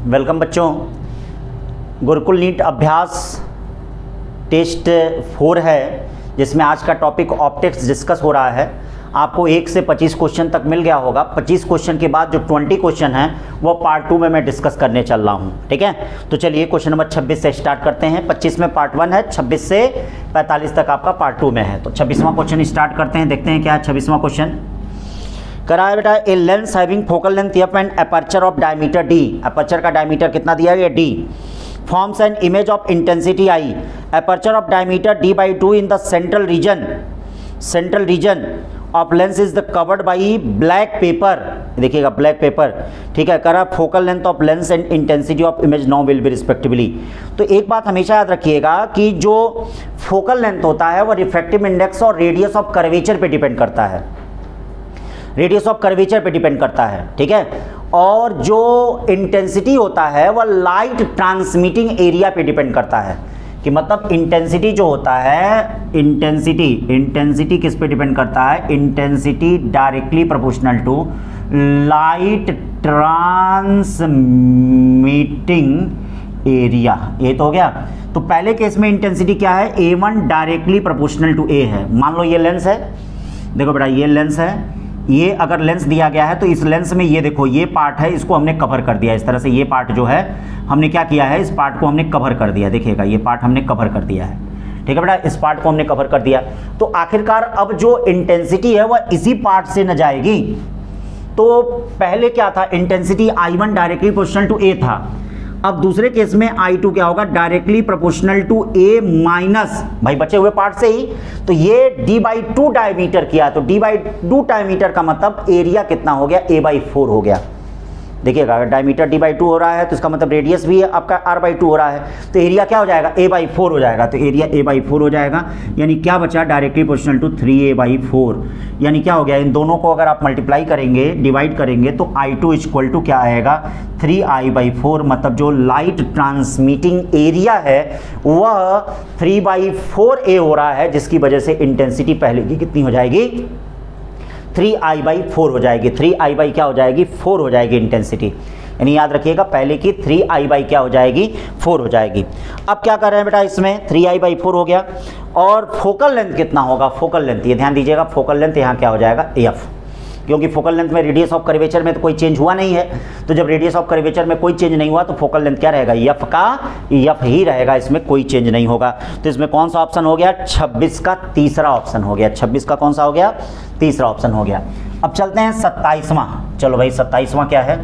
Welcome बच्चों। Gurukul NEET अभ्यास test 4 है, जिसमें आज का टॉपिक ऑप्टिक्स डिस्कस हो रहा है। आपको 1 से 25 क्वेश्चन तक मिल गया होगा। 25 क्वेश्चन के बाद जो 20 क्वेश्चन हैं वो पार्ट 2 में मैं डिस्कस करने चल रहा हूं। ठीक है, तो चलिए क्वेश्चन नंबर 26 से स्टार्ट करते हैं। 25 में पार्ट 1 है, 26 से 45 तक आपका पार्ट 2 में है। तो 26वां क्वेश्चन स्टार्ट करते हैं, देखते हैं क्या है 26वां क्वेश्चन। करा है बेटा, a lens having focal length F and aperture of diameter D. Aperture का डायमीटर कितना दिया गया? D. Forms an image of intensity I. Aperture of diameter d/2 in the central region of lens is the covered by black pepper. देखिएगा black pepper. ठीक है, करा focal length of lens and intensity of image now will be respectively. तो एक बात हमेशा याद रखिएगा कि जो फोकल लेंथ होता है वो रिफ्रैक्टिव इंडेक्स और रेडियस ऑफ कर्वेचर पे डिपेंड करता है। रेडियस ऑफ कर्वेचर पे डिपेंड करता है। ठीक है, और जो इंटेंसिटी होता है वह लाइट ट्रांसमिटिंग एरिया पे डिपेंड करता है। कि मतलब इंटेंसिटी जो होता है, इंटेंसिटी किस पे डिपेंड करता है? Intensity directly proportional to light transmitting area. ये तो हो गया। तो पहले केस में इंटेंसिटी क्या है? A1 directly proportional to A है। मान लो ये लेंस है, देखो बेटा ये लेंस है। ये अगर लेंस दिया गया है तो इस लेंस में ये देखो ये पार्ट है, इसको हमने कवर कर दिया। इस तरह से ये पार्ट जो है हमने क्या किया है, इस पार्ट को हमने कवर कर दिया। देखिएगा ये पार्ट हमने कवर कर दिया है। ठीक है बेटा, इस पार्ट को हमने कवर कर दिया। तो आखिरकार अब जो इंटेंसिटी है वह इसी पार्ट से न जाएगी। तो पहले क्या था? Intensity I1 directly proportional to A था। अब दूसरे केस में I2 क्या होगा? Directly proportional to A minus भाई बचे हुए पार्ट से ही। तो ये d/2 डायमीटर किया, तो d/2 डायमीटर का मतलब एरिया कितना हो गया? A/4 हो गया। देखिएगा अगर डायमीटर d/2 हो रहा है तो इसका मतलब रेडियस भी आपका r/2 हो रहा है, तो एरिया क्या हो जाएगा? A/4 हो जाएगा। तो एरिया A/4 हो जाएगा, यानी क्या बचा? Directly proportional to 3A/4। यानी क्या हो गया? इन दोनों को अगर आप मल्टीप्लाई करेंगे, डिवाइड करेंगे, तो I2 इक्वल टू क्या आएगा? 3I/4। मतलब जो लाइट ट्रांसमिटिंग एरिया है वह 3/4A हो रहा है, जिसकी वजह से इंटेंसिटी पहले की कितनी हो जाएगी? 3I/4 हो जाएगी। 3I/ क्या हो जाएगी? 4 हो जाएगी इंटेंसिटी। यानी याद रखिएगा पहले की 3I/ क्या हो जाएगी? 4 हो जाएगी। अब क्या कर रहे हैं बेटा, इसमें 3I/4 हो गया। और फोकल लेंथ कितना होगा? फोकल लेंथ, ये ध्यान दीजिएगा, फोकल लेंथ यहाँ क्या हो जाएगा? F। क्योंकि फोकल लेंथ में रेडियस ऑफ कर्वेचर में तो कोई चेंज हुआ नहीं है। तो जब रेडियस ऑफ कर्वेचर में कोई चेंज नहीं हुआ तो फोकल लेंथ क्या रहेगा? F का F ही रहेगा, इसमें कोई चेंज नहीं होगा। तो इसमें कौन सा ऑप्शन हो गया? 26 का तीसरा ऑप्शन हो गया। 26 का कौन सा हो गया? तीसरा ऑप्शन हो गया। अब चलते हैं 27वां। चलो भाई 27वां क्या है?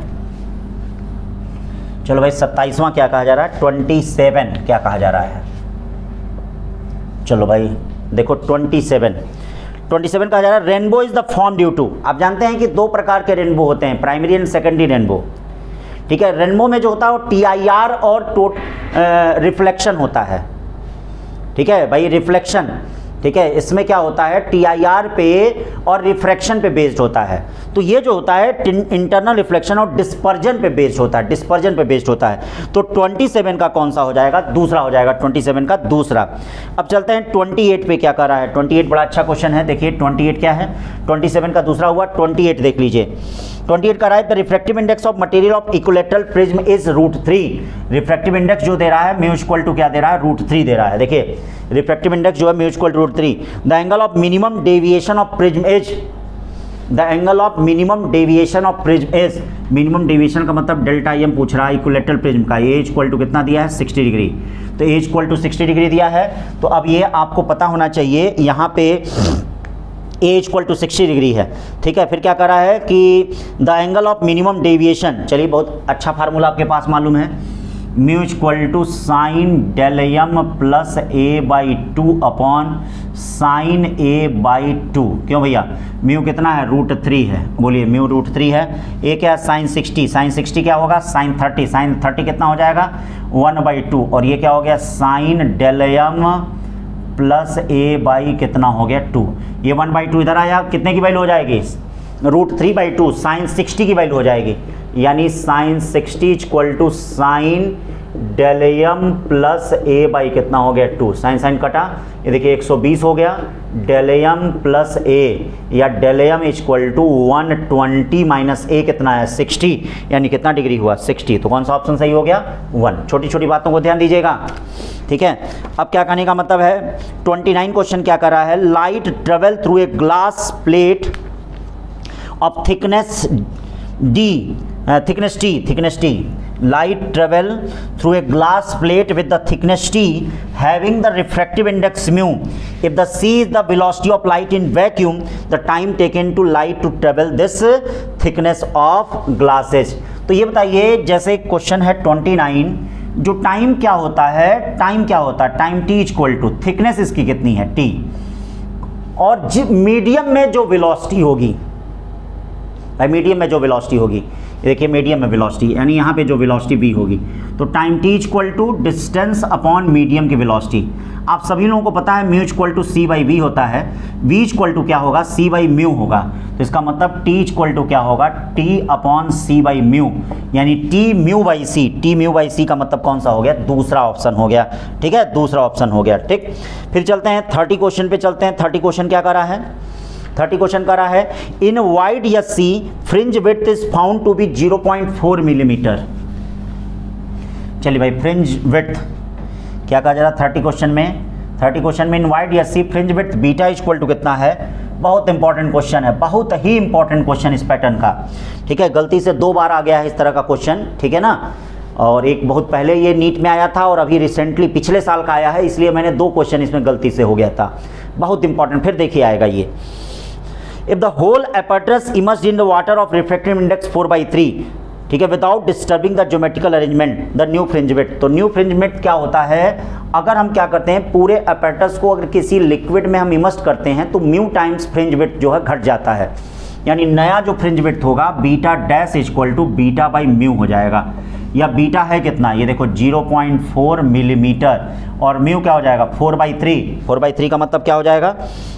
चलो भाई 27वां क्या कहा जा रहा है? 27 क्या कहा जा रहा है? चलो भाई देखो 27 कहा जा रहा है। Rainbow is the form due to. आप जानते हैं कि दो प्रकार के रेनबो होते हैं, प्राइमरी एंड सेकेंडरी रेनबो। ठीक है, रेनबो में जो होता है वो TIR और रिफ्लेक्शन होता है। ठीक है भाई, रिफ्लेक्शन। ठीक है, इसमें क्या होता है? TIR पे और रिफ्रैक्शन पे बेस्ड होता है। तो ये जो होता है इंटरनल रिफ्लेक्शन और डिस्पर्जन पे बेस्ड होता है, डिस्पर्जन पे बेस्ड होता है। तो 27 का कौन सा हो जाएगा? दूसरा हो जाएगा, 27 का दूसरा। अब चलते हैं 28 पे क्या कर रहा है। 28 बड़ा अच्छा क्वेश्चन है। देखिए 28 क्या है? 27 का दूसरा हुआ। 28 देख लीजिए। 28 का रहा है the refractive index of material of equilateral prism is √3। Refractive index जो दे रहा है म्यू इक्वल टू क्या दे रहा है? √3 दे रहा है। देखिए रिफ्रैक्टिव इंडेक्स जो है mu equal to √3। The angle of minimum deviation of prism is, the angle of minimum deviation of prism is, minimum deviation का मतलब ΔM पूछ रहा है इक्विलैटरल प्रिज्म का। ए इक्वल टू कितना दिया है? 60 डिग्री। तो ए इक्वल टू 60 डिग्री दिया है। तो अब ये आपको पता होना चाहिए, यहाँ पे ए इक्वल टू 60 डिग्री है। ठीक है, फिर क्या कर रहा है कि the angle of minimum deviation, चलिए बहुत अच्छा फार्मूला आपके पास मालूम है, mu equal to sine ΔM plus A/2 upon sine A/2। क्यों भैया? म्यू कितना है? √3 है। बोलिए म्यू √3 है। ए क्या है? साइन 60। साइन 60 क्या होगा? साइन 30। साइन 30 कितना हो जाएगा? 1/2। और ये क्या हो गया? साइन ΔM प्लस A/ कितना हो गया? 2। ये 1/2 इधर आया, कितने की वैल्यू हो जाएगी? √3/2 साइन 60 की वैल्यू हो जाएगी। यानी sine 60 equal to sine del plus A by कितना हो गया 2, साइन साइन कटा, ये देखिए 120 हो गया, डेल प्लस ए या डेल इक्वल टू 120 माइनस ए कितना है 60, यानी कितना डिग्री हुआ 60। तो कौन सा ऑप्शन सही हो गया 1। छोटी छोटी बातों को ध्यान दीजिएगा, ठीक है। अब क्या कहने का मतलब है, 29 क्वेश्चन क्या कर रहा है, light travel through a glass plate of thickness T, light travel through a glass plate with the thickness T having the refractive index mu. If the c is the velocity of light in vacuum, the time taken to light to travel this thickness of glasses. तो ये बताइए, जैसे question है 29, जो time क्या होता है, time t equal to thickness इसकी कितनी है t, और मीडियम में जो वेलोसिटी होगी, भाई मीडियम में जो वेलोसिटी होगी, देखिए मीडियम में वेलोसिटी यानी यहाँ पे जो वेलोसिटी v होगी, तो time t equal to distance upon medium की वेलोसिटी। आप सभी लोगों को पता है mu equal to c by v होता है, v इक्वल टू क्या होगा c बाई म्यू होगा, तो इसका मतलब t इक्वल टू क्या होगा t upon c by mu, यानी t म्यू बाई सी का मतलब कौन सा हो गया, दूसरा ऑप्शन हो गया, ठीक है, दूसरा ऑप्शन हो गया, ठीक। फिर चलते हैं 30 क्वेश्चन पे चलते हैं। 30 क्वेश्चन क्या कर रहा है, 30 क्वेश्चन कर रहा है, in YDSE fringe width is found to be 0.4 millimetre. चलिए भाई, फ्रिंज विड्थ क्या कहा जा रहा है 30 क्वेश्चन में, 30 क्वेश्चन में in YDSE fringe width beta equal to कितना है, बहुत इंपॉर्टेंट क्वेश्चन है, बहुत ही इंपॉर्टेंट क्वेश्चन इस पैटर्न का, ठीक है। गलती से 2 बार आ गया है इस तरह का क्वेश्चन, ठीक है ना, और एक बहुत पहले ये नीट में आया था और अभी रिसेंटली पिछले साल का आया है, इसलिए मैंने 2 क्वेश्चन इसमें गलती से हो गया था, बहुत इंपॉर्टेंट। फिर देखिए आएगा ये, if the whole apparatus immersed in the water of refractive index 4/3, ठीक है, without disturbing the geometrical arrangement, the new fringe width। तो न्यू फ्रिंज विड्थ क्या होता है, अगर हम क्या करते हैं, पूरे apparatus को अगर किसी लिक्विड में हम इमर्स करते हैं तो म्यू टाइम्स फ्रिंज विड्थ जो है घट जाता है, यानी नया जो फ्रिंज विड्थ होगा beta dash equal to beta by mu हो जाएगा, या बीटा है कितना, ये देखो 0.4 मिलीमीटर, और म्यू क्या हो जाएगा 4/3 का मतलब क्या हो जाएगा,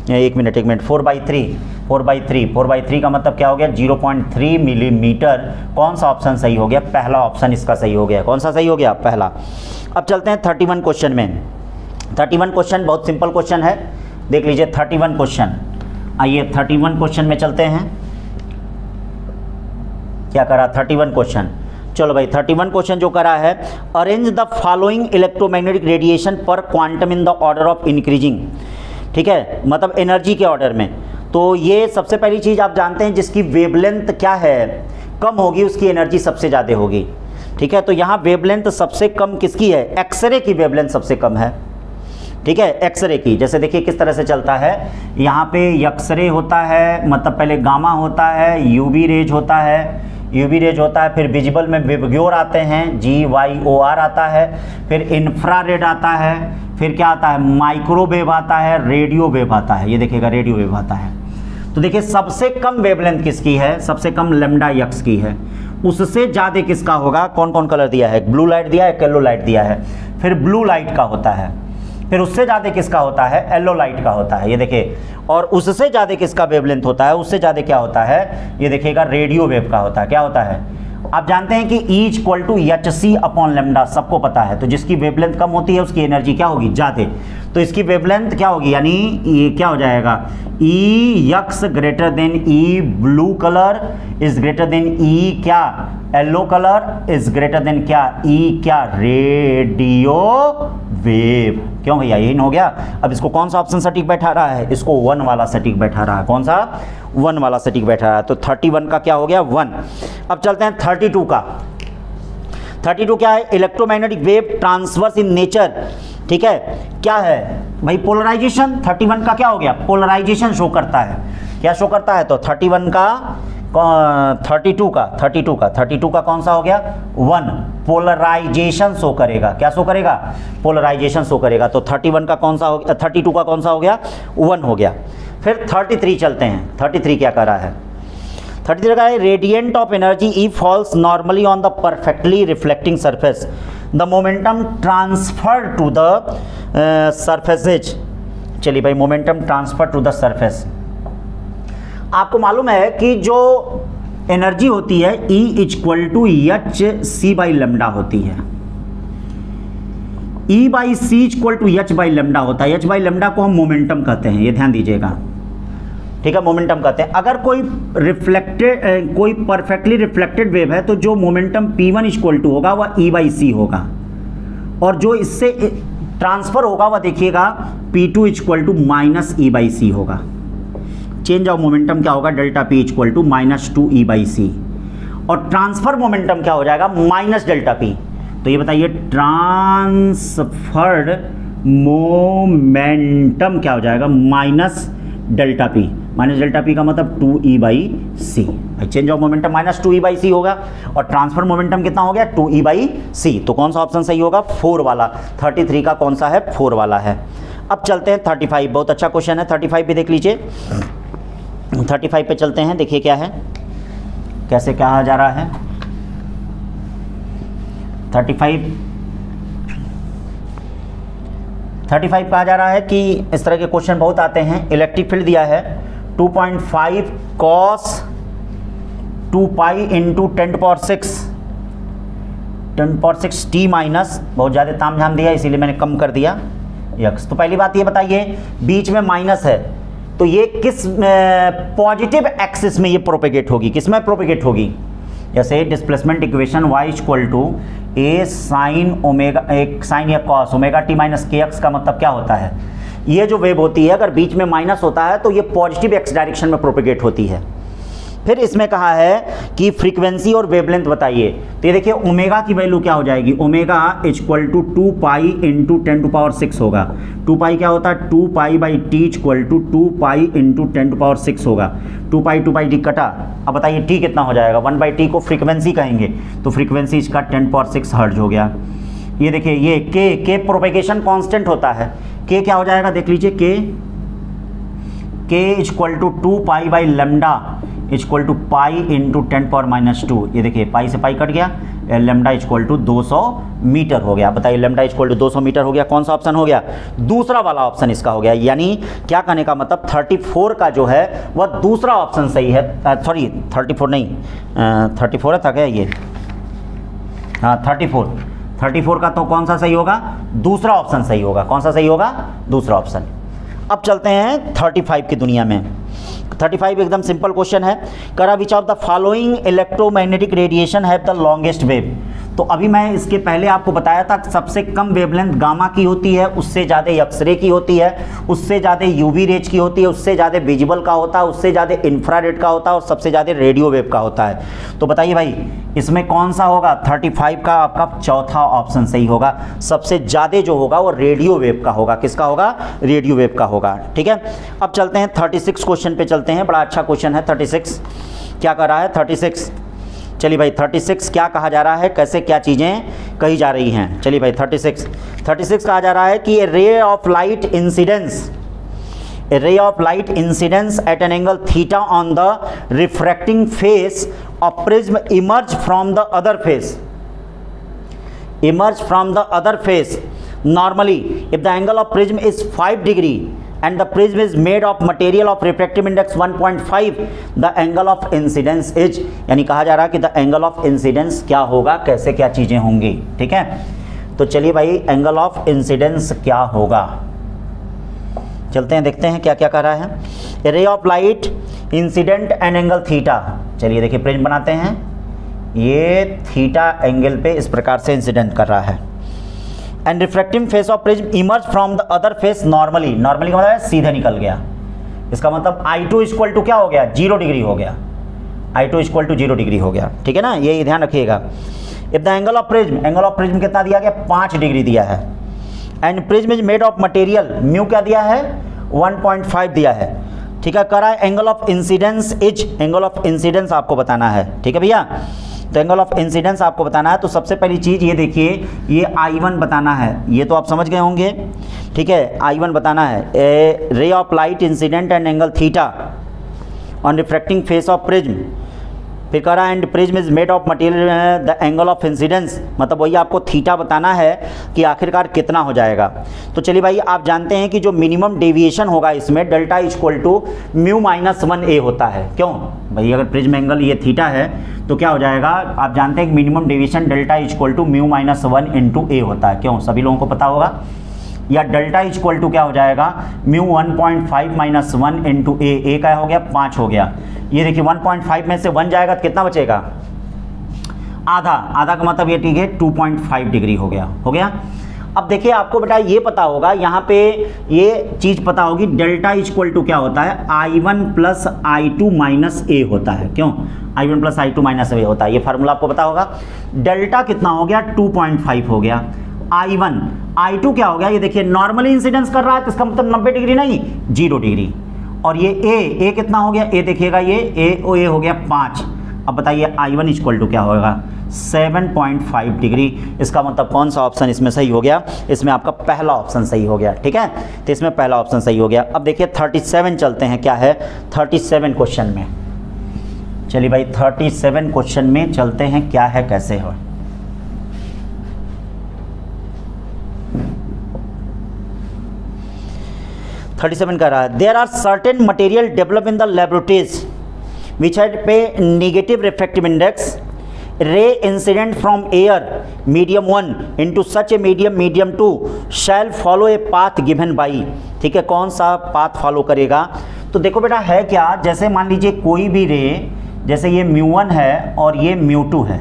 एक मिनट 4/3 का मतलब क्या हो गया 0.3 मिलीमीटर। कौन सा ऑप्शन सही हो गया, पहला ऑप्शन इसका सही हो गया। कौन सा सही हो गया, पहला। अब चलते हैं 31 क्वेश्चन में। 31 क्वेश्चन बहुत सिंपल क्वेश्चन है, देख लीजिए 31 क्वेश्चन। आइए 31 क्वेश्चन में चलते हैं, क्या करा 31 क्वेश्चन, चलो भाई 31 क्वेश्चन जो करा है, arrange the following electromagnetic radiation per quantum in the order of increasing, ठीक है, मतलब एनर्जी के ऑर्डर में। तो ये सबसे पहली चीज़ आप जानते हैं, जिसकी वेवलेंथ क्या है कम होगी उसकी एनर्जी सबसे ज़्यादा होगी, ठीक है। तो यहाँ वेवलेंथ सबसे कम किसकी है, एक्सरे की वेवलेंथ सबसे कम है, ठीक है, एक्सरे की। जैसे देखिए किस तरह से चलता है, यहाँ पे एक्सरे होता है, मतलब पहले गामा होता है, यूवी रेज होता है, फिर विजिबल में विबग्योर आते हैं, GYOR आता है, फिर इंफ्रारेड आता है, फिर क्या आता है माइक्रोवेव आता है, रेडियो वेव आता है, ये देखिएगा रेडियो वेव आता है। तो देखिए सबसे कम वेवलेंथ किसकी है, सबसे कम लैम्डा एक्स की है, उससे ज़्यादा किसका होगा, कौन कौन कलर दिया है, ब्लू लाइट दिया है, येलो लाइट दिया है, फिर ब्लू लाइट का होता है, फिर उससे ज़्यादा किसका होता है, येलो लाइट का होता है, ये देखिए, और उससे ज़्यादा किसका वेवलेंथ होता है, उससे ज़्यादा क्या होता है, ये देखिएगा रेडियो वेव का होता है। क्या होता है, आप जानते हैं कि E equal to HC upon lambda, सबको पता है। तो जिसकी वेवलेंथ कम होती है उसकी एनर्जी क्या होगी, ज़्यादा। तो इसकी वेवलेंथ क्या होगी, यानी ये क्या हो जाएगा, EX greater than E blue colour is greater than E क्या, yellow colour is greater than क्या, E क्या, रेडियो वेव। क्यों भैया, यही हो गया। अब इसको कौन सा ऑप्शन सटीक बैठा रहा है, इसको 1 वाला सटीक बैठा रहा है। कौन सा, 1 वाला सटीक बैठा रहा है। तो 31 का क्या हो गया 1। अब चलते हैं 32 का। 32 क्या है, electromagnetic wave transverse in nature, ठीक है, क्या है भाई पोलराइजेशन। 31 का क्या हो गया, पोलराइजेशन शो करता है। क्या शो करता है, तो 31 का 32 का कौन सा हो गया 1, पोलराइजेशन शो करेगा। क्या शो करेगा, पोलराइजेशन शो करेगा। तो 31 का कौन सा हो गया, 32 का कौन सा हो गया 1 हो गया। फिर 33 चलते हैं। 33 क्या कर रहा है, 33 का है radiant of energy E falls normally on the perfectly reflecting surface, the momentum transfer to the surfaces. चलिए भाई, momentum transfer to the surface. आपको मालूम है कि जो एनर्जी होती है E equal to HC by lambda होती है। E by C equal to H by lambda होता है। एच बाई लेमडा को हम मोमेंटम कहते हैं, ये ध्यान दीजिएगा, ठीक है, मोमेंटम कहते हैं। अगर कोई परफेक्टली रिफ्लेक्टेड वेव है तो जो मोमेंटम P1 इक्वल टू होगा वह ई बाई सी होगा, और जो इससे ट्रांसफर होगा वह देखिएगा P2 equal to minus E by C होगा। चेंज ऑफ मोमेंटम क्या होगा, delta P equal to minus 2 E by C, और ट्रांसफर मोमेंटम क्या हो जाएगा, माइनस डेल्टा P। तो ये बताइए ट्रांसफर्ड मोमेंटम क्या हो जाएगा, minus delta P। Minus delta P का मतलब 2E by C. Change of momentum minus 2E by C होगा, और ट्रांसफर मोमेंटम कितना हो गया, 2E बाई सी। तो कौन सा ऑप्शन सही होगा, 4 वाला। 33 का कौन सा है, 4 वाला है। अब चलते हैं 35, बहुत अच्छा क्वेश्चन है। 35 भी देख लीजिए, 35 पे चलते हैं, देखिए क्या है, कैसे कहा जा रहा है। 35 कहा जा रहा है कि इस तरह के क्वेश्चन बहुत आते हैं। इलेक्ट्रिक फील्ड दिया है 2.5 cos 2 pi into 10⁶ t minus, बहुत ज़्यादा ताम झाम दिया इसीलिए मैंने कम कर दिया x। तो पहली बात ये बताइए, बीच में माइनस है तो ये किस पॉजिटिव एक्सिस में ये प्रोपेगेट होगी, किस में प्रोपेगेट होगी। जैसे displacement equation y equal to A sine omega, एक साइन या cos omega t minus k x का मतलब क्या होता है, ये जो वेव होती है अगर बीच में माइनस होता है तो ये पॉजिटिव एक्स डायरेक्शन में प्रोपेगेट होती है। फिर इसमें कहा है कि फ्रीक्वेंसी और वेवलेंथ बताइए। तो ये देखिए ओमेगा की वैल्यू क्या हो जाएगी, omega equal to 2 pi into 10⁶ होगा। 2 पाई क्या होता है, 2 pi by t equal to 2 pi into 10⁶ होगा। 2 पाई टी कटा। अब बताइए टी कितना हो जाएगा, 1 बाई टी को फ्रीक्वेंसी कहेंगे, तो फ्रीक्वेंसी इसका 10⁶ हर्ट्ज हो गया। ये देखिए ये के प्रोपेगेशन कांस्टेंट होता है, के क्या हो जाएगा देख लीजिए, k equal to 2 pi by lambda equal to pi into 10⁻²। ये देखिए पाई से पाई कट गया, लेमडा इक्वल टू 200 मीटर हो गया। बताइए लेमडा इक्वल टू 200 मीटर हो गया, कौन सा ऑप्शन हो गया, दूसरा वाला ऑप्शन इसका हो गया। यानी क्या कहने का मतलब 34 का जो है वह दूसरा ऑप्शन सही है। सॉरी 34 नहीं, 34 था क्या ये, हाँ 34 का तो कौन सा सही होगा, दूसरा ऑप्शन सही होगा। कौन सा सही होगा, दूसरा ऑप्शन। अब चलते हैं 35 की दुनिया में। 35 एकदम सिंपल क्वेश्चन है। करा which of the following electromagnetic radiation have the longest wave. तो अभी मैं इसके पहले आपको बताया था सबसे कम वेवलेंथ गामा की होती है, उससे ज़्यादा एक्सरे की होती है, उससे ज़्यादा यूवी रेज की होती है, उससे ज़्यादा विजिबल का होता है, उससे ज़्यादा इंफ्रारेड का होता है, और सबसे ज़्यादा रेडियो वेव का होता है। तो बताइए भाई इसमें कौन सा होगा, 35 का आपका चौथा ऑप्शन सही होगा। सबसे ज़्यादा जो होगा वो रेडियो वेव का होगा। किसका होगा, रेडियो वेव का होगा। ठीक है, अब चलते हैं 36 क्वेश्चन पे चलते हैं। बड़ा अच्छा क्वेश्चन है 36। क्या कर रहा है 36, चलिए भाई 36 क्या कहा जा रहा है, कैसे क्या चीज़ें कही जा रही हैं। चलिए भाई 36 कहा जा रहा है कि a ray of light incidence at an angle theta on the refracting face of prism emerge from the other face normally if the angle of prism is 5 degree and the prism is made of material of refractive index 1.5, the angle of incidence is, यानी कहा जा रहा है कि the angle of incidence क्या होगा, कैसे क्या चीज़ें होंगी। ठीक है, तो चलिए भाई एंगल ऑफ इंसिडेंस क्या होगा, चलते हैं देखते हैं क्या क्या कह रहा है। रे of light incident and angle theta. चलिए देखिए प्रिज्म बनाते हैं, ये थीटा एंगल पे इस प्रकार से इंसिडेंट कर रहा है। And refracting face of prism emerge from the other face normally का मतलब है सीधे निकल गया। इसका मतलब I2 इक्वल टू क्या हो गया, 0 डिग्री हो गया। I2 इक्वल टू 0 डिग्री हो गया। ठीक है ना, ये ध्यान रखिएगा। If the angle of prism कितना दिया गया, 5 डिग्री दिया है। And prism is made of material, mu क्या दिया है, 1.5 दिया है। ठीक है, करा एंगल ऑफ इंसिडेंस आपको बताना है। ठीक है भैया, तो एंगल ऑफ इंसिडेंस आपको बताना है। तो सबसे पहली चीज़ ये देखिए, ये I1 बताना है, ये तो आप समझ गए होंगे। ठीक है, I1 बताना है। A ray of light incident and angle theta on refracting face of prism फिर कह रहा है and prism is made of material the angle of incidence, मतलब वही आपको थीटा बताना है कि आखिरकार कितना हो जाएगा। तो चलिए भाई आप जानते हैं कि जो मिनिमम डेविएशन होगा इसमें delta equal to mu minus 1a होता है। क्यों भाई, अगर प्रिज्म एंगल ये थीटा है तो क्या हो जाएगा, आप जानते हैं कि minimum deviation delta equal to mu minus 1 into A होता है। क्यों, सभी लोगों को पता होगा। या डेल्टा इक्वल टू क्या हो जाएगा, म्यू 1.5 माइनस 1 इंटू ए का हो गया 5 हो गया। ये देखिए 1.5 में से 1 जाएगा तो कितना बचेगा, आधा, आधा का मतलब ये ठीक है 2.5 डिग्री हो गया। अब देखिए आपको बेटा ये पता होगा, यहाँ पे ये चीज़ पता होगी, डेल्टा इक्वल टू क्या होता है, I1 प्लस I2 माइनस ए होता है। क्यों, I1 प्लस I2 माइनस ए होता है, ये फार्मूला आपको पता होगा। डेल्टा कितना हो गया, 2.5 हो गया। I1 I2 क्या हो गया, ये देखिए नॉर्मली इंसिडेंस कर रहा है तो इसका मतलब 90 डिग्री नहीं, 0 डिग्री। और ये ए कितना हो गया, ए देखिएगा ये ए हो गया 5। अब बताइए I1 इक्वल टू क्या होगा, 7.5 डिग्री। इसका मतलब कौन सा ऑप्शन इसमें सही हो गया, इसमें आपका पहला ऑप्शन सही हो गया। ठीक है, तो इसमें पहला ऑप्शन सही हो गया। अब देखिए 37 चलते हैं, क्या है 37 क्वेश्चन में। चलिए भाई 37 क्वेश्चन में चलते हैं, क्या है कैसे हो। कर रहा है, there are certain material develop in the laboratories which had पे negative refractive index, ray incident from air medium 1 into such a medium 2 shall follow a path given by. ठीक है, कौन सा पाथ फॉलो करेगा। तो देखो बेटा है क्या, जैसे मान लीजिए कोई भी रे, जैसे ये μ1 है और ये μ2 है,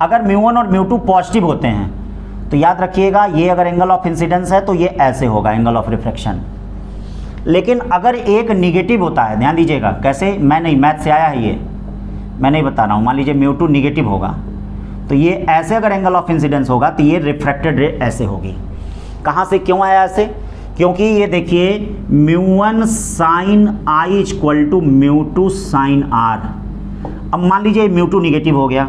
अगर μ1 और μ2 पॉजिटिव होते हैं तो याद रखिएगा ये अगर एंगल ऑफ इंसिडेंस है तो ये ऐसे होगा एंगल ऑफ रिफ्रैक्शन। लेकिन अगर एक निगेटिव होता है, ध्यान दीजिएगा कैसे, मैं नहीं, मैथ से आया है ये, मैं नहीं बता रहा हूँ, मान लीजिए μ2 निगेटिव होगा तो ये ऐसे अगर एंगल ऑफ इंसिडेंस होगा तो ये रिफ्रैक्टेड रे ऐसे होगी। कहाँ से, क्यों आया ऐसे, क्योंकि ये देखिए μ1 sine I equal to μ2 sine R. अब मान लीजिए μ2 निगेटिव हो गया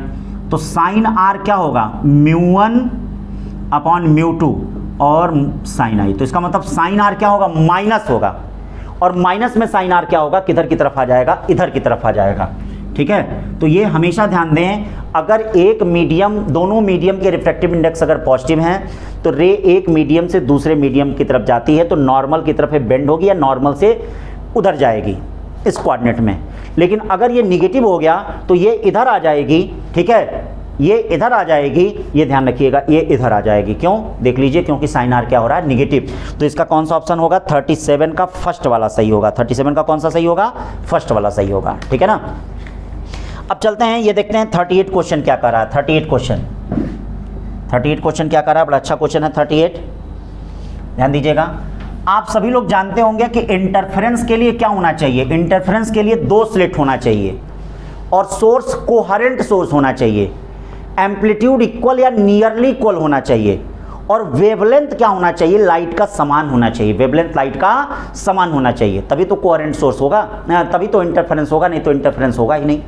तो साइन आर क्या होगा, μ1 अपॉन μ2 और साइन आई, तो इसका मतलब साइन आर क्या होगा, माइनस होगा। और माइनस में साइन आर क्या होगा, किधर की तरफ आ जाएगा, इधर की तरफ आ जाएगा। ठीक है, तो ये हमेशा ध्यान दें, अगर एक मीडियम, दोनों मीडियम के रिफ्रैक्टिव इंडेक्स अगर पॉजिटिव हैं तो रे एक मीडियम से दूसरे मीडियम की तरफ जाती है तो नॉर्मल की तरफ बेंड होगी या नॉर्मल से उधर जाएगी इस कोऑर्डिनेट में। लेकिन अगर ये निगेटिव हो गया तो ये इधर आ जाएगी। ठीक है, ये इधर आ जाएगी, ये ध्यान रखिएगा, ये इधर आ जाएगी। क्यों, देख लीजिए, क्योंकि साइन आर क्या हो रहा है, निगेटिव। तो इसका कौन सा ऑप्शन होगा, 37 का फर्स्ट वाला सही होगा। 37 का कौन सा सही होगा, फर्स्ट वाला सही होगा। ठीक है ना। अब चलते हैं, ये देखते हैं 38 क्वेश्चन क्या कर रहा है। 38 क्वेश्चन क्या कर रहा है, बड़ा अच्छा क्वेश्चन है 38, ध्यान दीजिएगा। आप सभी लोग जानते होंगे कि इंटरफेरेंस के लिए क्या होना चाहिए, इंटरफेरेंस के लिए 2 स्लिट होना चाहिए और सोर्स कोहेरेंट सोर्स होना चाहिए, एम्पलीट्यूड इक्वल या नियरली इक्वल होना चाहिए और वेवलेंथ क्या होना चाहिए, लाइट का समान होना चाहिए, वेवलेंथ लाइट का समान होना चाहिए, तभी तो कोहेरेंट सोर्स होगा, तभी तो इंटरफेरेंस होगा, नहीं तो इंटरफेरेंस होगा ही नहीं।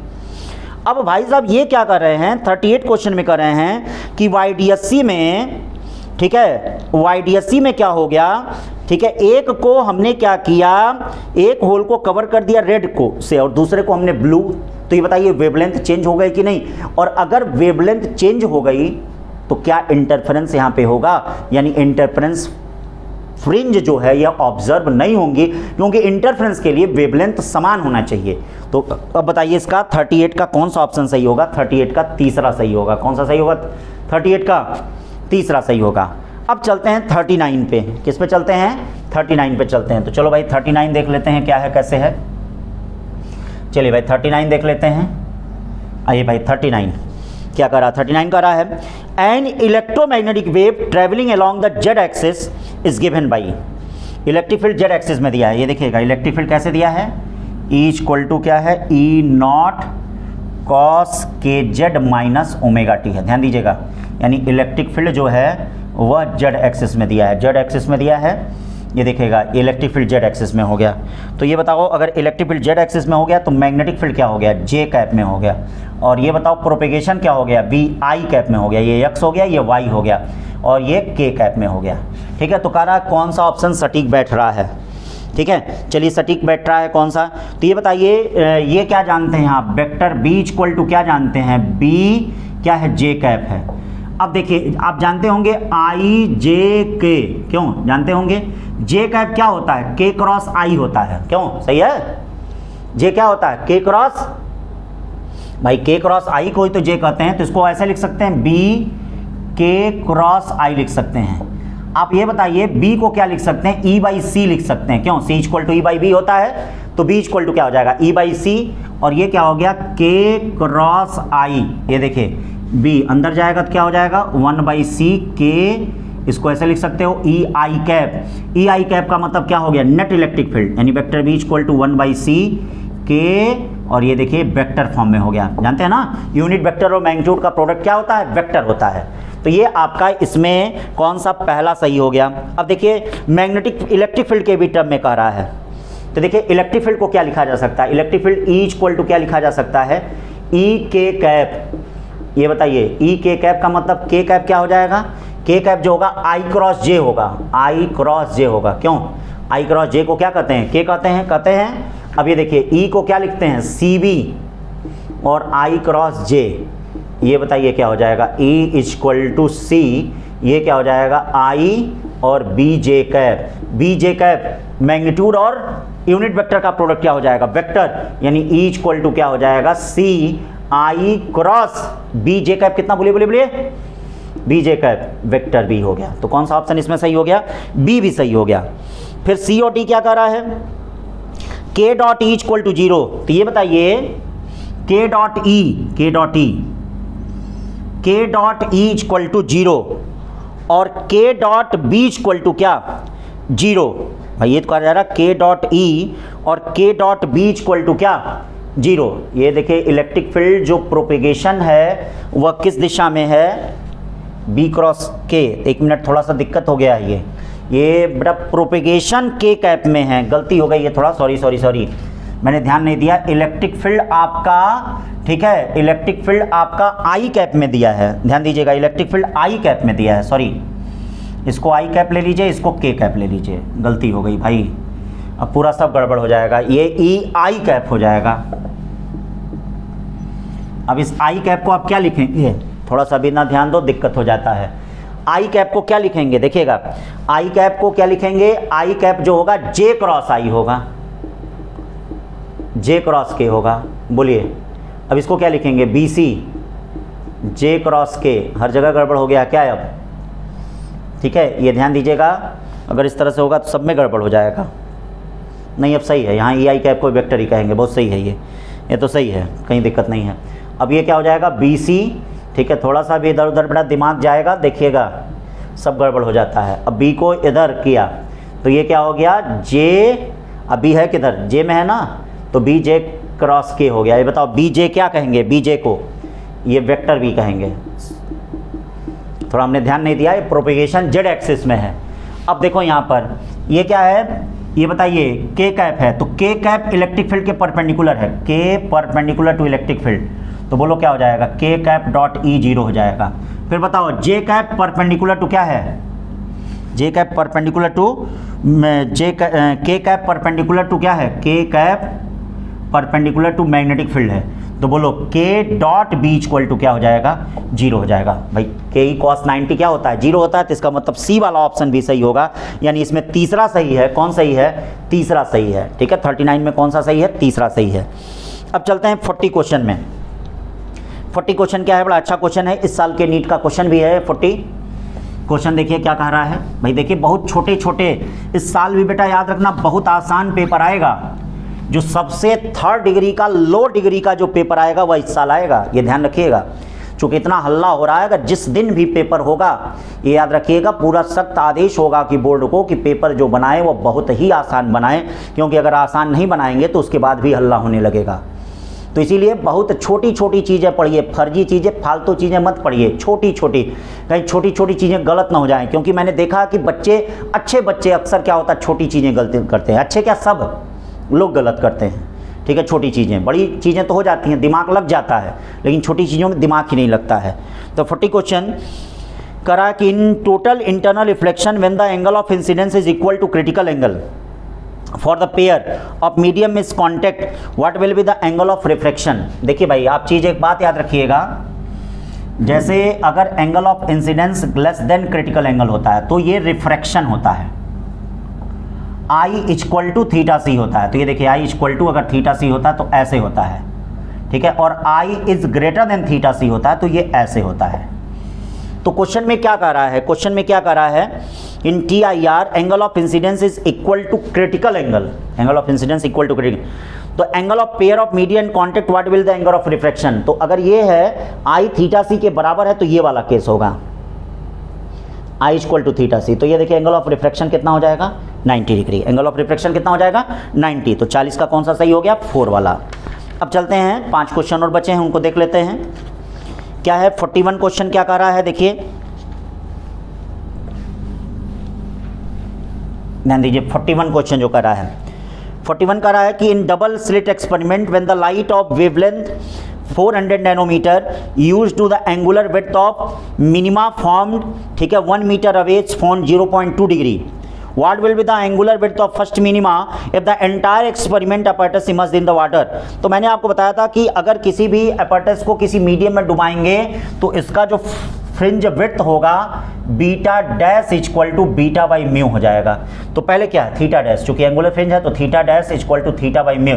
अब भाई साहब ये क्या कर रहे हैं, 38 क्वेश्चन में कर रहे हैं कि YDSC में, ठीक है, YDSC में क्या हो गया, ठीक है, एक को हमने क्या किया, एक होल को कवर कर दिया रेड को से और दूसरे को हमने ब्लू। तो ये बताइए वेवलेंथ चेंज हो गई कि नहीं, और अगर वेवलेंथ चेंज हो गई तो क्या इंटरफेरेंस यहाँ पे होगा, यानी इंटरफेरेंस फ्रिंज जो है यह ऑब्जर्व नहीं होंगी, क्योंकि इंटरफेरेंस के लिए वेवलेंथ समान होना चाहिए। तो अब बताइए इसका 38 का कौन सा ऑप्शन सही होगा, 38 का तीसरा सही होगा। कौन सा सही होगा, 38 का तीसरा सही होगा। अब चलते हैं 39 पे, किस पे चलते हैं, 39 पे चलते हैं। तो चलो भाई 39 देख लेते हैं क्या है कैसे है। चलिए भाई 39 देख लेते हैं। आइए भाई 39 क्या कर रहा है, 39 कर रहा है, an electromagnetic wave travelling along the Z axis is given by, electric field Z axis में दिया है। ये देखिएगा इलेक्ट्रिक फील्ड कैसे दिया है, ई इक्वल टू क्या है, ई नॉट कॉस के जेड माइनस ओमेगा टी है। ध्यान दीजिएगा, यानी इलेक्ट्रिक फील्ड जो है वह जेड एक्सिस में दिया है, जेड एक्सिस में दिया है। ये देखिएगा इलेक्ट्रिक फील्ड जेड एक्सिस में हो गया। तो ये बताओ अगर इलेक्ट्रिक फील्ड जेड एक्सिस में हो गया तो मैग्नेटिक फील्ड क्या हो गया, जे कैप में हो गया। और ये बताओ प्रोपेगेशन क्या हो गया, बी आई कैप में हो गया, ये एक्स हो गया, ये वाई हो गया और ये के कैप में हो गया। ठीक है, तो कह रहा है कौन सा ऑप्शन सटीक बैठ रहा है। ठीक है, चलिए सटीक बैठ रहा है कौन सा। तो ये बताइए, ये क्या जानते हैं आप, वेक्टर बी इक्वल टू क्या जानते हैं, बी क्या है, जे कैप है। अब देखिए आप जानते होंगे आई जे के, क्यों जानते होंगे, जे कैप क्या होता है, के क्रॉस आई होता है, क्यों, सही है, जे क्या होता है, के क्रॉस, भाई के क्रॉस आई को ही तो जे कहते हैं, तो इसको ऐसे लिख सकते हैं बी के क्रॉस आई लिख सकते हैं। आप ये बताइए बी को क्या लिख सकते हैं, ई बाई सी लिख सकते हैं, क्यों, C equal to E by B होता है, तो बी इक्वल टू क्या हो जाएगा, ई बाई सी, और ये क्या हो गया, के क्रॉस आई, ये देखिए बी अंदर जाएगा तो क्या हो जाएगा 1 बाई सी के, इसको ऐसे लिख सकते हो ई आई कैप। ई आई कैप का मतलब क्या हो गया, नेट इलेक्ट्रिक फील्ड, यानी vector B equal to 1 by C के, और ये देखिए वेक्टर फॉर्म में हो गया। जानते हैं ना, यूनिट वेक्टर और मैग्नीट्यूड का प्रोडक्ट क्या होता है, वेक्टर होता है। तो ये आपका इसमें कौन सा पहला सही हो गया। अब देखिए मैग्नेटिक इलेक्ट्रिक फील्ड के भी टर्म में कह रहा है, तो देखिए इलेक्ट्रिक फील्ड को क्या लिखा जा सकता है, electric field E equal to क्या लिखा जा सकता है, ई के कैप। ये बताइए ई के कैप का मतलब, के कैप क्या हो जाएगा, के कैप जो होगा आई क्रॉस जे होगा, आई क्रॉस जे होगा, क्यों, आई क्रॉस जे को क्या कहते हैं, के कहते हैं। अब ये देखिए ई को क्या लिखते हैं, सी बी, और आई क्रॉस जे, ये बताइए क्या हो जाएगा, ई इक्वल टू सी, ये क्या हो जाएगा आई और B J cap. B J cap magnitude और यूनिट वेक्टर का प्रोडक्ट क्या हो जाएगा, वेक्टर, यानी ई इक्वल टू क्या हो जाएगा, C i cross B J cap, कितना बोलिए बोलिए बोलिए, B J cap, vector B हो गया। तो कौन सा ऑप्शन इसमें सही हो गया, बी भी सही हो गया। फिर सी और डी क्या कह रहा है, के डॉट ई इक्वल टू 0, तो ये बताइए के डॉट ई, के डॉट ई, के डॉट ई इक्वल टू 0 और के डॉट बी इक्वल टू क्या, 0। भाई ये तो कहा जा रहा है के डॉट ई और के डॉट बी इक्वल टू क्या, 0। ये देखिए इलेक्ट्रिक फील्ड जो प्रोपेगेशन है वह किस दिशा में है, बी क्रॉस के। एक मिनट, थोड़ा सा दिक्कत हो गया है, ये बेटा प्रोपेगेशन के कैप में है, गलती हो गई है थोड़ा, सॉरी मैंने ध्यान नहीं दिया। इलेक्ट्रिक फील्ड आपका, ठीक है, इलेक्ट्रिक फील्ड आपका आई कैप में दिया है, ध्यान दीजिएगा, इलेक्ट्रिक फील्ड आई कैप में दिया है, सॉरी, इसको आई कैप ले लीजिए, इसको के कैप ले लीजिए, गलती हो गई भाई, अब पूरा सब गड़बड़ हो जाएगा, ये ई आई कैप हो जाएगा। अब इस आई कैप को आप क्या लिखेंगे, थोड़ा सा भी ना ध्यान दो, दिक्कत हो जाता है। आई कैप को क्या लिखेंगे, देखिएगा आई कैप को क्या लिखेंगे, आई कैप जो होगा जे क्रॉस आई होगा, जे क्रॉस के होगा, बोलिए। अब इसको क्या लिखेंगे, बी सी जे क्रॉस के, हर जगह गड़बड़ हो गया क्या है अब, ठीक है, ये ध्यान दीजिएगा, अगर इस तरह से होगा तो सब में गड़बड़ हो जाएगा। नहीं अब सही है, यहाँ ई आई कैप को वेक्टर ही कहेंगे, बहुत सही है, ये तो सही है, कहीं दिक्कत नहीं है। अब ये क्या हो जाएगा, बी सी, ठीक है, थोड़ा सा भी इधर उधर बड़ा दिमाग जाएगा, देखिएगा सब गड़बड़ हो जाता है। अब बी को इधर किया तो ये क्या हो गया, जे, अब बी है किधर, जे में है ना, तो बी जे क्रॉस के हो गया। ये बताओ बी जे क्या कहेंगे, बी जे को ये वेक्टर बी कहेंगे, थोड़ा हमने ध्यान नहीं दिया, ये प्रोपेगेशन जेड एक्सिस में है। अब देखो यहाँ पर ये क्या है, ये बताइए के कैप है, तो के कैप इलेक्ट्रिक फील्ड के परपेंडिकुलर है, के परपेंडिकुलर टू इलेक्ट्रिक फील्ड, तो बोलो क्या हो जाएगा, के कैप डॉट ई 0 हो जाएगा। फिर बताओ जे कैप परपेंडिकुलर टू क्या है, J cap perpendicular to K cap perpendicular to क्या है, K cap perpendicular to magnetic field है, तो बोलो के डॉट बी इक्वल टू क्या हो जाएगा, 0 हो जाएगा। भाई के ई कॉस 90 क्या होता है, 0 होता है, तो इसका मतलब सी वाला ऑप्शन भी सही होगा, यानी इसमें तीसरा सही है। कौन सही है, तीसरा सही है, ठीक है, 39 में कौन सा सही है, तीसरा सही है। अब चलते हैं 40 क्वेश्चन में। 40 क्वेश्चन क्या है, बड़ा अच्छा क्वेश्चन है, इस साल के नीट का क्वेश्चन भी है। 40 क्वेश्चन देखिए क्या कह रहा है, भाई देखिए बहुत छोटे छोटे, इस साल भी बेटा याद रखना बहुत आसान पेपर आएगा, जो सबसे 3rd डिग्री का, लो डिग्री का जो पेपर आएगा वह इस साल आएगा, ये ध्यान रखिएगा। चूँकि इतना हल्ला हो रहा है, अगर जिस दिन भी पेपर होगा ये याद रखिएगा, पूरा सख्त आदेश होगा कि बोर्ड को कि पेपर जो बनाए वो बहुत ही आसान बनाएं, क्योंकि अगर आसान नहीं बनाएंगे तो उसके बाद भी हल्ला होने लगेगा। तो इसीलिए बहुत छोटी छोटी चीज़ें पढ़िए, फर्जी चीज़ें, फालतू चीज़ें मत पढ़िए, छोटी छोटी, कहीं छोटी छोटी चीज़ें गलत ना हो जाएं, क्योंकि मैंने देखा कि बच्चे, अच्छे बच्चे अक्सर क्या होता है, छोटी चीज़ें गलती करते हैं, अच्छे क्या सब लोग गलत करते हैं, ठीक है, छोटी चीज़ें, बड़ी चीज़ें तो हो जाती हैं, दिमाग लग जाता है, लेकिन छोटी चीज़ों में दिमाग ही नहीं लगता है। तो 40 क्वेश्चन करा कि in total internal reflection when the angle of incidence is equal to critical angle, for the pair of medium miss contact what will be the angle of refraction. देखिए भाई, आप चीज़ एक बात याद रखिएगा, जैसे अगर angle of incidence less than critical angle होता है तो ये रिफ्रैक्शन होता है, आई इक्वल टू थीटा सी होता है। तो ये देखिए आई इक्वल टू अगर थीटा सी होता है तो ऐसे होता है, ठीक है, और I is greater than theta सी होता है तो ये ऐसे होता है। तो क्वेश्चन में क्या कह रहा है, क्वेश्चन में क्या कह रहा है, in T I R angle of incidence is equal to critical angle, angle of incidence equal to critical, तो angle of pair of median contact what will the angle of refraction. तो अगर ये है आई थीटा सी के बराबर है तो ये वाला केस होगा, आई इक्वल टू थीटा सी, तो ये देखिए एंगल ऑफ रिफ्रैक्शन कितना हो जाएगा 90 डिग्री, एंगल ऑफ रिफ्रैक्शन कितना हो जाएगा 90, तो 40 का कौन सा सही हो गया 4 वाला। अब चलते हैं 5 क्वेश्चन और बचे हैं उनको देख लेते हैं। क्या है 41 क्वेश्चन क्या कह रहा है, देखिए ध्यान दीजिए 41 क्वेश्चन जो कर रहा है, 41 कर रहा है कि in double slit experiment when the light of wavelength 400 nanometre use to the angular width of minima formed, ठीक है, 1 metre away found 0.2 degree, what will be the angular width of first minima if the entire experiment apparatus immersed in the water। तो मैंने आपको बताया था कि अगर किसी भी apparatus को किसी मीडियम में डुबाएंगे तो इसका जो फ्रिंज विड्थ होगा beta dash equal to beta by mu हो जाएगा। तो पहले क्या है थीटा डैश, चूंकि एंगुलर फ्रिंज है तो theta dash equal to theta by mu,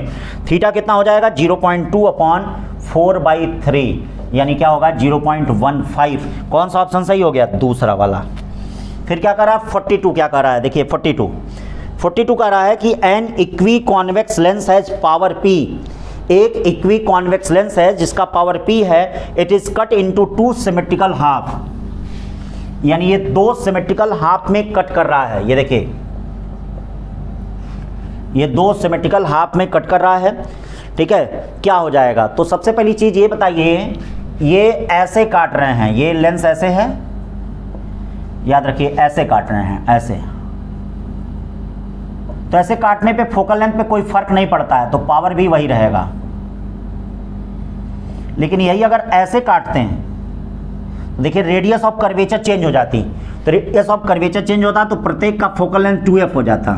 theta कितना हो जाएगा 0.2 अपॉन 4/3, यानी क्या होगा 0.15। कौन सा ऑप्शन सही हो गया, दूसरा वाला। फिर क्या कर रहा है 42 क्या कर रहा है, देखिए 42 कह रहा है कि an equiconvex lens has power P, एक इक्वी कॉन्वेक्स लेंस है जिसका पावर पी है, it is cut into 2 symmetrical half, यानी ये 2 सिमेट्रिकल हाफ में कट कर रहा है। ये देखिए ये 2 सिमेट्रिकल हाफ में कट कर रहा है, ठीक है, क्या हो जाएगा। तो सबसे पहली चीज ये बताइए, ये ऐसे काट रहे हैं, ये लेंस ऐसे है, याद रखिए ऐसे काट रहे हैं, ऐसे, तो ऐसे काटने पे फोकल लेंथ पे कोई फर्क नहीं पड़ता है, तो पावर भी वही रहेगा। लेकिन यही अगर ऐसे काटते हैं तो देखिए रेडियस ऑफ कर्वेचर चेंज हो जाती, तो रेडियस ऑफ कर्वेचर चेंज होता तो प्रत्येक का फोकल लेंथ 2f हो जाता,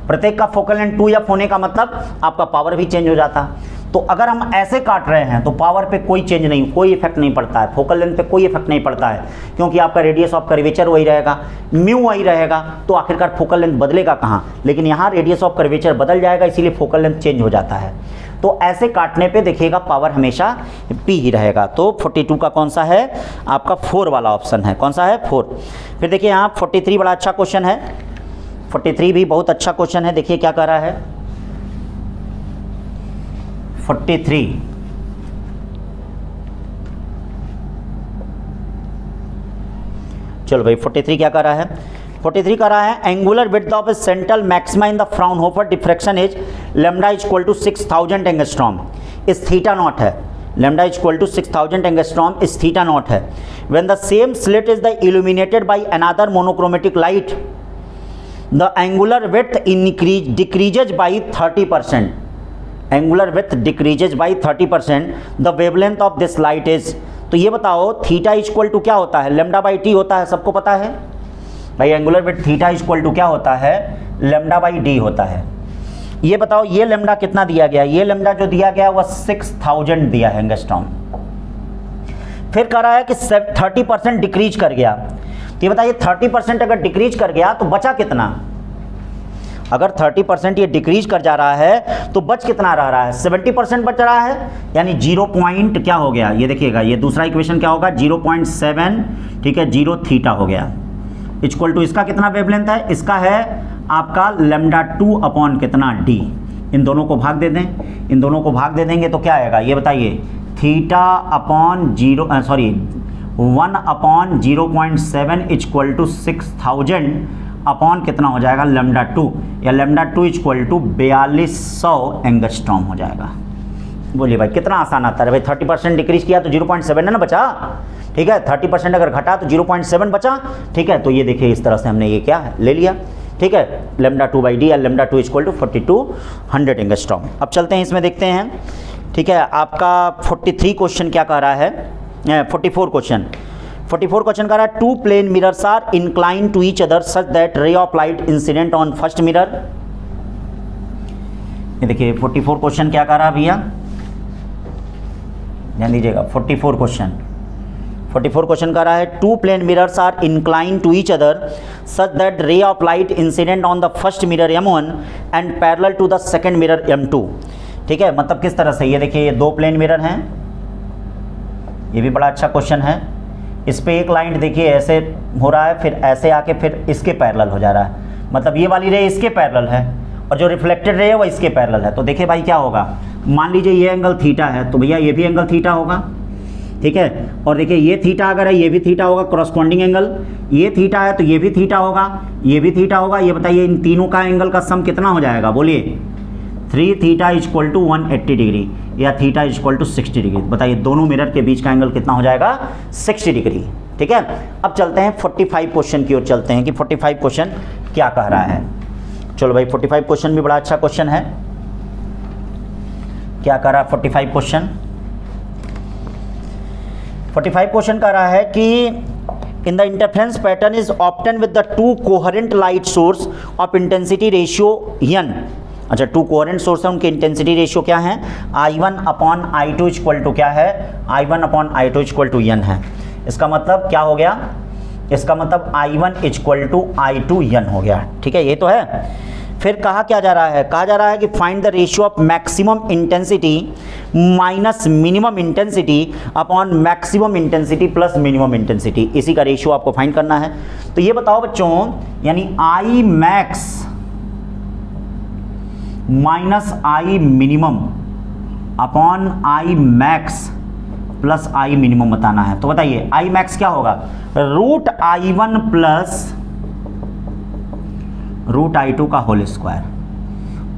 प्रत्येक का फोकल लेंथ 2f होने का मतलब आपका पावर भी चेंज हो जाता। तो अगर हम ऐसे काट रहे हैं तो पावर पे कोई चेंज नहीं, कोई इफेक्ट नहीं पड़ता है, फोकल लेंथ पे कोई इफेक्ट नहीं पड़ता है, क्योंकि आपका रेडियस ऑफ कर्वेचर वही रहेगा, म्यू वही रहेगा, तो आखिरकार फोकल लेंथ बदलेगा कहाँ। लेकिन यहाँ रेडियस ऑफ कर्वेचर बदल जाएगा, इसीलिए फोकल लेंथ चेंज हो जाता है। तो ऐसे काटने पे देखिएगा पावर हमेशा पी ही रहेगा। तो 42 का कौन सा है आपका 4 वाला ऑप्शन है, कौन सा है 4। फिर देखिए यहाँ 43 बड़ा अच्छा क्वेश्चन है, 43 भी बहुत अच्छा क्वेश्चन है। देखिए क्या कह रहा है 43, चलो भाई 43 क्या कर रहा है, 43 कर रहा है angular width of a central maxima in the Fraunhofer diffraction is lambda equal to 6000 angstrom is theta naught है, lambda equal to 6000 angstrom is theta naught है। When the same slit is the illuminated by another monochromatic light the angular width decreases by 30%, angular width decreases by 30%, the wavelength of this light is. तो ये बताओ theta equal to क्या होता है, lambda by T होता है, सबको पता है भाई। Angular width theta equal to क्या होता है, लैम्डा बाई डी होता है। ये बताओ ये लैम्डा कितना दिया गया, ये लैम्डा जो दिया गया वह 6000 दिया है एंगस्ट्रॉम। फिर कह रहा है कि 30% डिक्रीज कर गया, तो ये बताइए 30% अगर डिक्रीज कर गया तो बचा कितना। अगर 30% ये डिक्रीज कर जा रहा है तो बच कितना रह रहा है, 70% बच रहा है, यानी 0 पॉइंट क्या हो गया, ये देखिएगा ये दूसरा इक्वेशन क्या होगा 0.7, ठीक है 0 थीटा हो गया, इक्वल टू इसका कितना वेवलेंथ है, इसका है आपका लैम्डा 2 अपॉन कितना डी। इन दोनों को भाग दे दें, इन दोनों को भाग दे देंगे तो क्या आएगा ये बताइए, theta upon 1 upon 0.7 equal to 6000 upon कितना हो जाएगा लैम्डा 2, या लैम्डा 2 इक्वल टू 4200 एंगस्ट्रॉम हो जाएगा। बोलिए भाई कितना आसान आता है भाई, 30% डिक्रीज किया तो 0.7 है ना बचा, ठीक है 30% अगर घटा तो 0.7 बचा, ठीक है। तो ये देखिए इस तरह से हमने ये क्या ले लिया, ठीक है, लैम्डा 2 बाई डी या लैम्डा 2 इक्वल टू 4200 एंगस्ट्रॉम। अब चलते हैं इसमें देखते हैं, ठीक है, आपका 43 क्वेश्चन क्या कह रहा है, 44 क्वेश्चन कह रहा है two plane mirrors are incline to each other such that ray of light incident on first mirror, ये देखिए 44 क्वेश्चन क्या कर रहा है भैया, ध्यान दीजिएगा। 44 क्वेश्चन कर रहा है, two plane mirrors are incline to each other such that ray of light incident on the first mirror M1 and parallel to the second mirror M2। ठीक है, मतलब किस तरह से, ये देखिए ये दो प्लेन मिरर हैं, ये भी बड़ा अच्छा क्वेश्चन है। इस पे एक लाइन देखिए ऐसे हो रहा है, फिर ऐसे आके फिर इसके पैरेलल हो जा रहा है, मतलब ये वाली रे इसके पैरेलल है और जो रिफ्लेक्टेड रे है वो इसके पैरेलल है। तो देखिए भाई क्या होगा, मान लीजिए ये एंगल थीटा है तो भैया ये भी एंगल थीटा होगा। ठीक है, और देखिए ये थीटा अगर है ये भी थीटा होगा, कॉरस्पॉन्डिंग एंगल। ये थीटा है तो ये भी थीटा होगा, ये भी थीटा होगा। ये बताइए इन तीनों का एंगल का सम कितना हो जाएगा, बोलिए। 3 theta is equal to 180 degree या theta is equal to 60 degree. बताइए दोनों मिरर के बीच का एंगल कितना हो जाएगा, 60 डिग्री। ठीक है, अब चलते हैं 45 क्वेश्चन की ओर चलते हैं कि 45 क्वेश्चन क्या कह रहा है। चलो भाई 45 क्वेश्चन भी बड़ा अच्छा क्वेश्चन है। क्या कह रहा है 45 क्वेश्चन? 45 क्वेश्चन कह रहा है कि in the interference pattern is obtain with the two coherent light source of intensity ratio n। अच्छा, टू कोहेरेंट सोर्स है, उनके इंटेंसिटी रेशियो क्या है, I1/I2 इक्वल टू क्या है, I1/I2 इक्वल टू n है। इसका मतलब क्या हो गया, इसका मतलब I1 equal to I2 n हो गया। ठीक है, ये तो है। फिर कहा क्या जा रहा है, कहा जा रहा है कि find the ratio of maximum intensity minus minimum intensity upon maximum intensity plus minimum intensity. इसी का रेशियो आपको फाइंड करना है। तो ये बताओ बच्चों, यानी I max minus I minimum upon I max plus I minimum बताना है। तो बताइए I मैक्स क्या होगा, root I1 plus root I2 का होल स्क्वायर,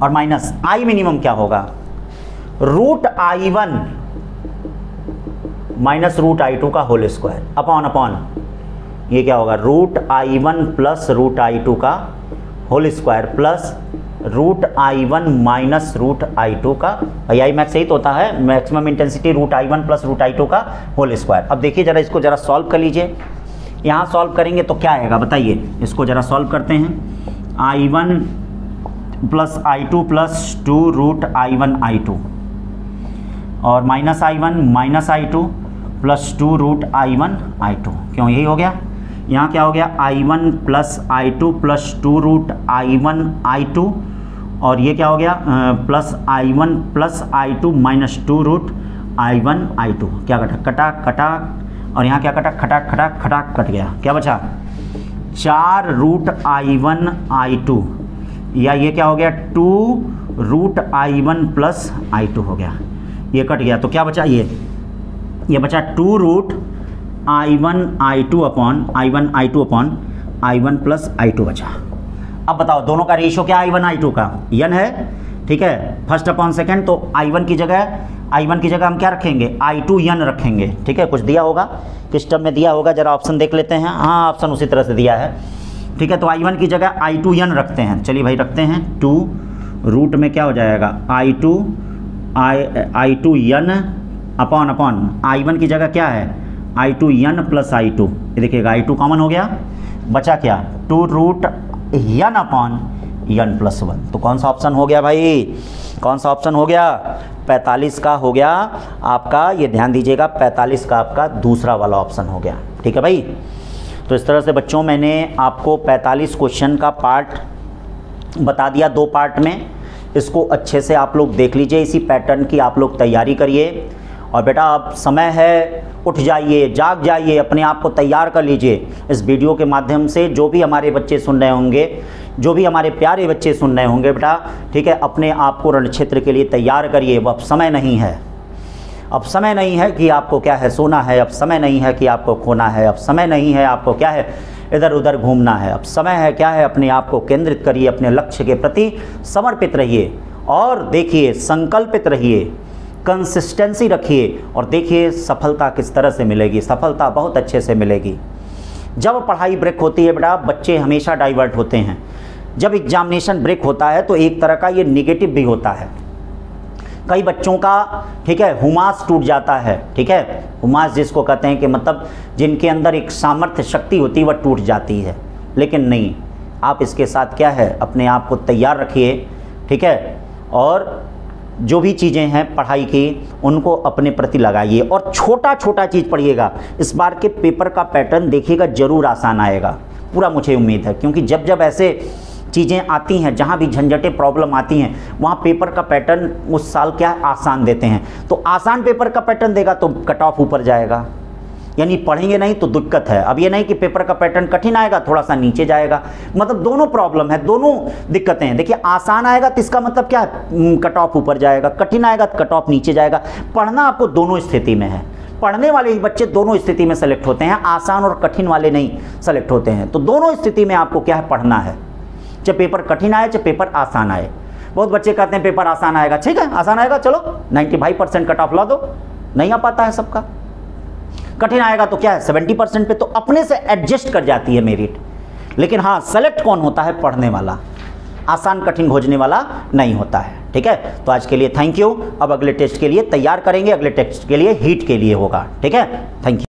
और माइनस I मिनिमम क्या होगा, root I1 minus root I2 का होल स्क्वायर अपॉन ये क्या होगा, root I1 plus root I2 का whole square plus root I1 minus root I2 का। भाई I मैक्स यही तो होता है, maximum intensity root I1 plus root I2 का होल स्क्वायर। अब देखिए जरा इसको जरा सॉल्व कर लीजिए। यहाँ सॉल्व करेंगे तो क्या आएगा बताइए, इसको जरा सॉल्व करते हैं। I1 plus I2 plus 2 root I1 I2 और minus I2 plus 2 root I1 I2। क्यों, यही हो गया। यहाँ क्या हो गया, I1 plus I2 plus 2 root I1 I2 और ये क्या हो गया, plus I1 plus I2 minus 2 root I1 I2। क्या कटा, कटा कटा, और यहाँ क्या कटा, खटा खटा खटा कट गया। क्या बचा, 4 रूट I1 I2, या ये क्या हो गया, 2 रूट I1 प्लस I2 हो गया। ये कट गया तो क्या बचा, ये बचा 2 root I1 I2 upon I1 plus I2 बचा। अब बताओ दोनों का रेशियो क्या, I1 I2 का n है। ठीक है, फर्स्ट अपॉन सेकंड, तो I1 की जगह हम क्या रखेंगे, I2 n रखेंगे। ठीक है, कुछ दिया होगा, किस टर्म में दिया होगा, जरा ऑप्शन देख लेते हैं। हाँ, ऑप्शन उसी तरह से दिया है। ठीक है, तो I1 की जगह I2 n रखते हैं। चलिए भाई रखते हैं, 2 रूट में क्या हो जाएगा, I2 n अपॉन I1 की जगह क्या है, I2 n प्लस I2। ये देखिएगा I2 कॉमन हो गया, बचा क्या, 2 root n upon n plus 1। तो कौन सा ऑप्शन हो गया भाई, कौन सा ऑप्शन हो गया, 45 का हो गया आपका। ये ध्यान दीजिएगा, 45 का आपका दूसरा वाला ऑप्शन हो गया। ठीक है भाई, तो इस तरह से बच्चों मैंने आपको 45 क्वेश्चन का पार्ट बता दिया, 2 पार्ट में। इसको अच्छे से आप लोग देख लीजिए, इसी पैटर्न की आप लोग तैयारी करिए। और बेटा अब समय है, उठ जाइए, जाग जाइए, अपने आप को तैयार कर लीजिए। इस वीडियो के माध्यम से जो भी हमारे बच्चे सुन रहे होंगे, जो भी हमारे प्यारे बच्चे सुन रहे होंगे बेटा, ठीक है, अपने आप को रण क्षेत्र के लिए तैयार करिए। अब समय नहीं है, अब समय नहीं है कि आपको क्या है सोना है, अब समय नहीं है कि आपको खोना है, अब समय नहीं है आपको क्या है इधर उधर घूमना है। अब समय है क्या है, अपने आप को केंद्रित करिए, अपने लक्ष्य के प्रति समर्पित रहिए और देखिए, संकल्पित रहिए, कंसिस्टेंसी रखिए और देखिए सफलता किस तरह से मिलेगी। सफलता बहुत अच्छे से मिलेगी। जब पढ़ाई ब्रेक होती है बेटा, बच्चे हमेशा डाइवर्ट होते हैं। जब एग्जामिनेशन ब्रेक होता है तो एक तरह का ये निगेटिव भी होता है। कई बच्चों का, ठीक है, हुमास टूट जाता है। ठीक है, हुमास जिसको कहते हैं कि मतलब जिनके अंदर एक सामर्थ्य शक्ति होती है वह टूट जाती है। लेकिन नहीं, आप इसके साथ क्या है, अपने आप को तैयार रखिए। ठीक है, और जो भी चीज़ें हैं पढ़ाई की उनको अपने प्रति लगाइए और छोटा छोटा चीज़ पढ़िएगा। इस बार के पेपर का पैटर्न देखिएगा, ज़रूर आसान आएगा, पूरा मुझे उम्मीद है, क्योंकि जब जब ऐसे चीज़ें आती हैं जहाँ भी झंझटें प्रॉब्लम आती हैं वहाँ पेपर का पैटर्न उस साल क्या है आसान देते हैं। तो आसान पेपर का पैटर्न देगा तो कट ऑफ ऊपर जाएगा, यानी पढ़ेंगे नहीं तो दिक्कत है। अब ये नहीं कि पेपर का पैटर्न कठिन आएगा थोड़ा सा नीचे जाएगा, मतलब दोनों प्रॉब्लम है, दोनों दिक्कतें हैं। देखिए आसान आएगा तो इसका मतलब क्या है, कट ऑफ ऊपर जाएगा, कठिन आएगा तो कट ऑफ नीचे जाएगा। पढ़ना आपको दोनों स्थिति में है, पढ़ने वाले ही बच्चे दोनों स्थिति में सेलेक्ट होते हैं, आसान और कठिन वाले नहीं सेलेक्ट होते हैं। तो दोनों स्थिति में आपको क्या है पढ़ना है, चाहे पेपर कठिन आए चाहे पेपर आसान आए। बहुत बच्चे कहते हैं पेपर आसान आएगा, ठीक है आसान आएगा, चलो 95% कट ऑफ ला दो, नहीं आ पाता है सबका। कठिन आएगा तो क्या है 70% पे, तो अपने से एडजस्ट कर जाती है मेरिट। लेकिन हाँ सेलेक्ट कौन होता है, पढ़ने वाला, आसान कठिन खोजने वाला नहीं होता है। ठीक है, तो आज के लिए थैंक यू। अब अगले टेस्ट के लिए तैयार करेंगे, अगले टेस्ट के लिए हीट के लिए होगा। ठीक है, थैंक यू।